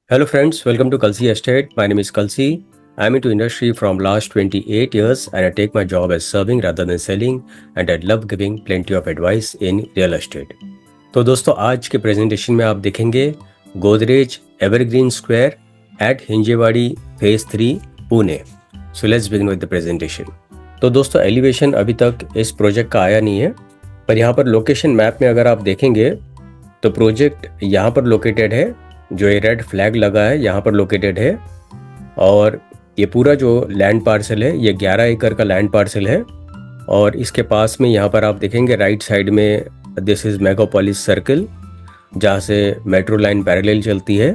Hello friends, welcome to Kalsi Estate. My name is Kalsi. I'm into industry from last 28 years and I take my job as serving rather than selling and I love giving plenty of advice in real estate. तो दोस्तों आज के presentation में आप देखेंगे Godrej evergreen square at Hinjewadi phase 3 Pune. So let's begin with the presentation. तो दोस्तों elevation अभी तक इस प्रोजेक्ट का आया नहीं है, पर यहाँ पर लोकेशन मैप में अगर आप देखेंगे तो प्रोजेक्ट यहाँ पर लोकेटेड है. जो ये रेड फ्लैग लगा है यहाँ पर लोकेटेड है और ये पूरा जो लैंड पार्सल है ये 11 एकड़ का लैंड पार्सल है. और इसके पास में यहाँ पर आप देखेंगे राइट साइड में दिस इज़ मेगापोलिस सर्कल, जहाँ से मेट्रो लाइन पैरेलल चलती है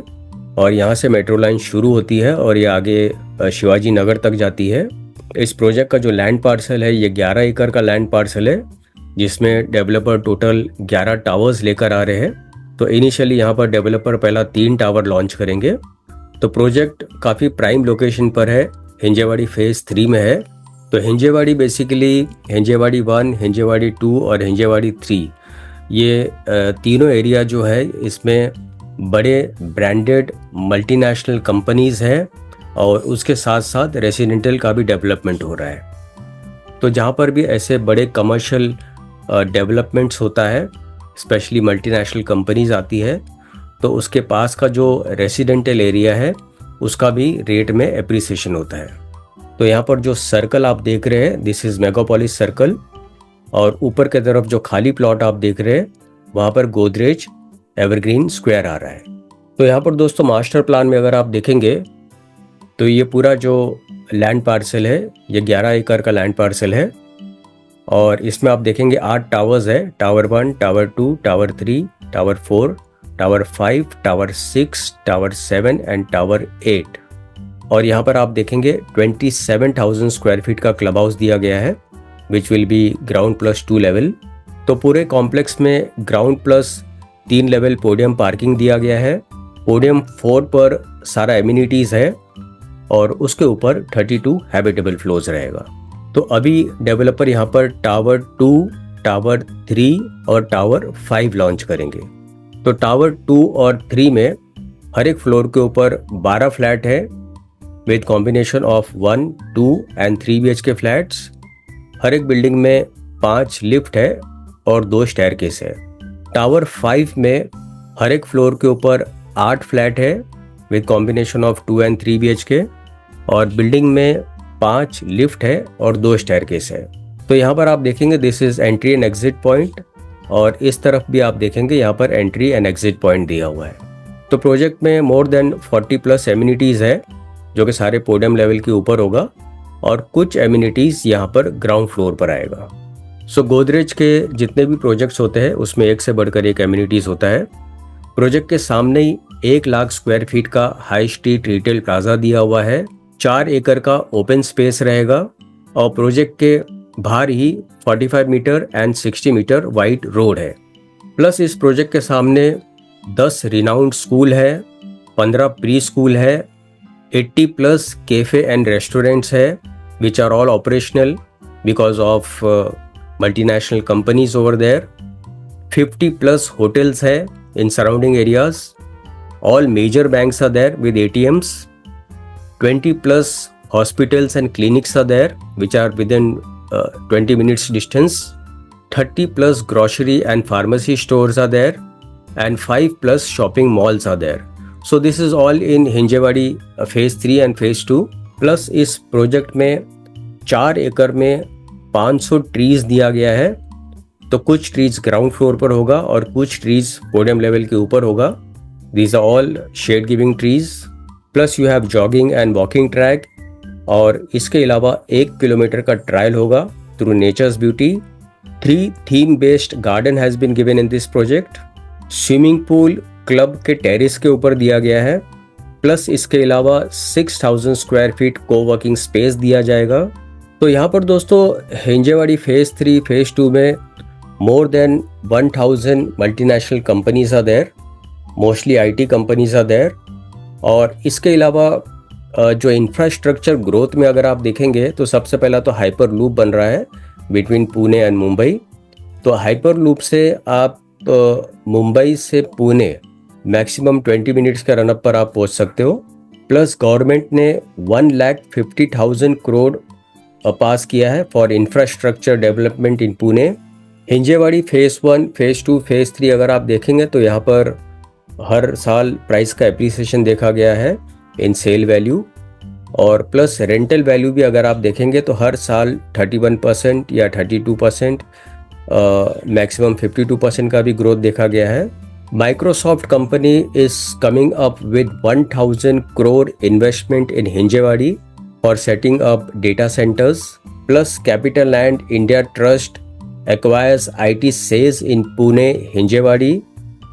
और यहाँ से मेट्रो लाइन शुरू होती है और ये आगे शिवाजी नगर तक जाती है. इस प्रोजेक्ट का जो लैंड पार्सल है ये 11 एकड़ का लैंड पार्सल है, जिसमें डेवलपर टोटल 11 टावर्स लेकर आ रहे हैं. तो इनिशियली यहाँ पर डेवलपर पहला 3 टावर लॉन्च करेंगे. तो प्रोजेक्ट काफ़ी प्राइम लोकेशन पर है, हिंजेवाड़ी फेज 3 में है. तो हिंजेवाड़ी बेसिकली हिंजेवाड़ी 1, हिंजेवाड़ी 2 और हिंजेवाड़ी 3 ये तीनों एरिया जो है इसमें बड़े ब्रांडेड मल्टीनेशनल कंपनीज़ हैं और उसके साथ साथ रेसिडेंटल का भी डेवलपमेंट हो रहा है. तो जहाँ पर भी ऐसे बड़े कमर्शियल डेवलपमेंट्स होता है, स्पेशली मल्टीनेशनल कंपनीज आती है, तो उसके पास का जो रेसिडेंटल एरिया है उसका भी रेट में एप्रिसिएशन होता है. तो यहाँ पर जो सर्कल आप देख रहे हैं दिस इज़ मेगापोलिस सर्कल और ऊपर की तरफ जो खाली प्लॉट आप देख रहे हैं वहाँ पर गोदरेज एवरग्रीन स्क्वायर आ रहा है. तो यहाँ पर दोस्तों मास्टर प्लान में अगर आप देखेंगे तो ये पूरा जो लैंड पार्सल है ये 11 एकड़ का लैंड पार्सल है और इसमें आप देखेंगे 8 टावर्स है. Tower 1, tower 2, tower 3, tower 4, tower 5, tower 6, tower 7 and tower 8. और यहाँ पर आप देखेंगे 27,000 स्क्वायर फीट का क्लब हाउस दिया गया है which will be ground plus 2 level. तो पूरे कॉम्प्लेक्स में ground plus 3 level podium parking दिया गया है. पोडियम 4 पर सारा एमिनिटीज़ है और उसके ऊपर 32 हैबिटेबल फ्लोर्स रहेगा. तो अभी डेवलपर यहाँ पर टावर 2, टावर 3 और टावर 5 लॉन्च करेंगे. तो टावर 2 और 3 में हर एक फ्लोर के ऊपर 12 फ्लैट है with combination of 1, 2 and 3 BHK flats. हर एक बिल्डिंग में 5 लिफ्ट है और 2 स्टेयरकेस है. टावर 5 में हर एक फ्लोर के ऊपर 8 फ्लैट है with combination of 2 and 3 BHK और बिल्डिंग में 5 लिफ्ट है और 2 स्टेयरकेस है. तो यहाँ पर आप देखेंगे this is entry and exit point और इस तरफ भी आप देखेंगे यहाँ पर एंट्री एंड एग्जिट पॉइंट दिया हुआ है. तो प्रोजेक्ट में मोर देन 40+ एमिनिटीज़ है जो कि सारे पोडियम लेवल के ऊपर होगा और कुछ एमिनिटीज़ यहाँ पर ग्राउंड फ्लोर पर आएगा. सो गोदरेज के जितने भी प्रोजेक्ट्स होते हैं उसमें एक से बढ़कर एक एमिनिटीज़ होता है. प्रोजेक्ट के सामने ही 1 लाख स्क्वायर फीट का हाई स्ट्रीट रिटेल प्लाजा दिया हुआ है. 4 एकड़ का ओपन स्पेस रहेगा और प्रोजेक्ट के बाहर ही 45 meter and 60 meter wide road है. प्लस इस प्रोजेक्ट के सामने 10 रिनाउंड स्कूल है, 15 प्री स्कूल है, 80+ कैफे एंड रेस्टोरेंट्स है which are all operational because of multinational companies over there. 50+ hotels है in surrounding areas. All major banks are there with ATMs. 20+ hospitals and clinics are there which are within 20 minutes distance. 30+ grocery and pharmacy stores are there and 5+ shopping malls are there. So this is all in Hinjewadi phase 3 and phase 2. Plus इस project में 4 एकड़ में 500 trees दिया गया है. तो कुछ trees ground floor पर होगा और कुछ ट्रीज पोडियम लेवल के ऊपर होगा. These are all shade giving trees. Plus you have jogging and walking track और इसके अलावा 1 किलोमीटर का ट्रायल होगा through nature's beauty. 3 theme based garden has been given in this project. Swimming pool club के terrace के ऊपर दिया गया है. प्लस इसके अलावा 6,000 स्क्वायर फीट कोवर्किंग स्पेस दिया जाएगा. तो यहाँ पर दोस्तों हिंजेवाड़ी फेज 3 फेज 2 में more than 1,000 multinational companies are there, mostly IT companies are there. और इसके अलावा जो इंफ्रास्ट्रक्चर ग्रोथ में अगर आप देखेंगे तो सबसे पहला तो हाइपर लूप बन रहा है बिटवीन पुणे एंड मुंबई. तो हाइपर लूप से आप मुंबई से पुणे मैक्सिमम 20 मिनट्स के रनअप पर आप पहुंच सकते हो। प्लस गवर्नमेंट ने 1,50,000 करोड़ पास किया है for infrastructure development in Pune. Hinjewadi phase 1, phase 2, phase 3 अगर आप देखेंगे तो यहाँ पर हर साल प्राइस का एप्रिसिएशन देखा गया है इन सेल वैल्यू, और प्लस रेंटल वैल्यू भी अगर आप देखेंगे तो हर साल 31% या 32%, मैक्सिमम 52% का भी ग्रोथ देखा गया है। Microsoft company is coming up with 1,000 crore investment in Hinjewadi for setting up data centres. Plus capital land India trust acquires IT sales in Pune Hinjewadi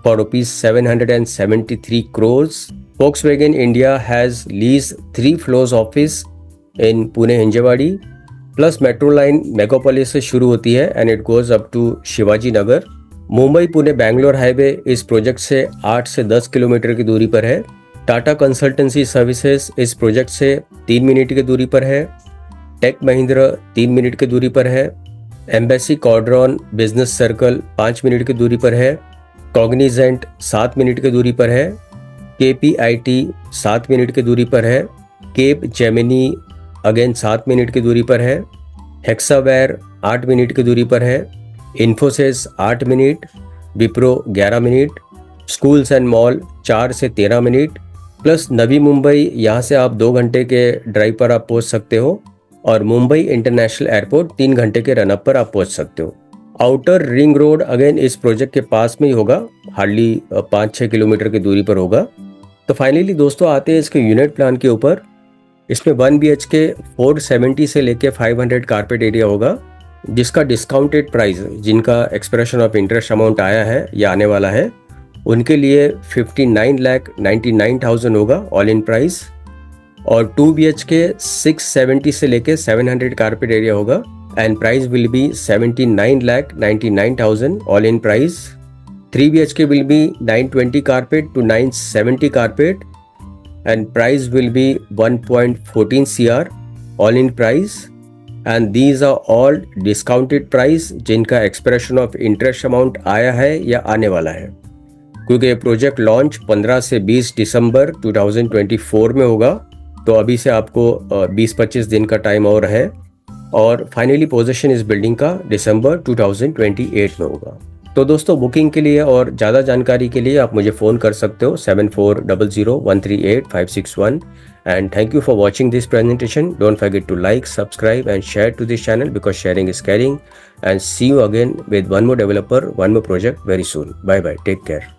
for rupees 773 crores. Volkswagen India has leased 3 floors office in Pune Hinjewadi. Plus metro line Megapolis से शुरू होती है and it goes up to Shivaji Nagar. Mumbai Pune Bangalore highway इस project से 8 से 10 kilometre की दूरी पर है। टाटा कंसल्टेंसी सर्विसेज इस प्रोजेक्ट से 3 मिनट की दूरी पर है। टेक महिंद्रा 3 मिनट की दूरी पर है। एम्बेसी क्वाड्रॉन बिजनेस सर्कल 5 मिनट की दूरी पर है। कॉग्निजेंट 7 मिनट की दूरी पर है। KPIT 7 मिनट की दूरी पर है। केप जेमिनी अगेन 7 मिनट की दूरी पर है। हेक्सावेयर 8 मिनट की दूरी पर है। Infosys 8 minute. Wipro 11 minute. Schools and mall 4 से 13 मिनट। प्लस नवी मुंबई, यहाँ से आप 2 घंटे के ड्राइव पर आप पहुँच सकते हो, और मुंबई इंटरनेशनल एयरपोर्ट 3 घंटे के रनअप पर आप पहुंच सकते हो। आउटर रिंग रोड अगेन इस प्रोजेक्ट के पास में ही होगा, हार्डली 5-6 किलोमीटर की दूरी पर होगा। तो फाइनली दोस्तों आते हैं इसके यूनिट प्लान के ऊपर। इसमें 1 BHK 470 से लेके 500 कारपेट एरिया होगा, जिसका डिस्काउंटेड प्राइस, जिनका एक्सप्रेशन ऑफ इंटरेस्ट अमाउंट आया है या आने वाला है, उनके लिए 59,99,000 होगा ऑल इन प्राइस। और 2 BHK 670 से लेके 700 कारपेट एरिया होगा and price will be 79,99,000 all in price. 3 BHK will be 920 carpet to 970 carpet and price will be 1.14 CR all in price, and these are all discounted price जिनका expression of interest amount आया है या आने वाला है, क्योंकि ये project launch 15 से 20 दिसंबर 2024 में होगा। तो अभी से आपको 20-25 दिन का टाइम और है, और फाइनली पोजीशन इस बिल्डिंग का दिसंबर 2028 में होगा। तो दोस्तों बुकिंग के लिए और ज़्यादा जानकारी के लिए आप मुझे फ़ोन कर सकते हो 7400138561। And thank you for watching this presentation. Don't forget to like, subscribe and share to this channel because sharing is caring. And see you again with one more developer, one more project very soon. Bye bye, take care.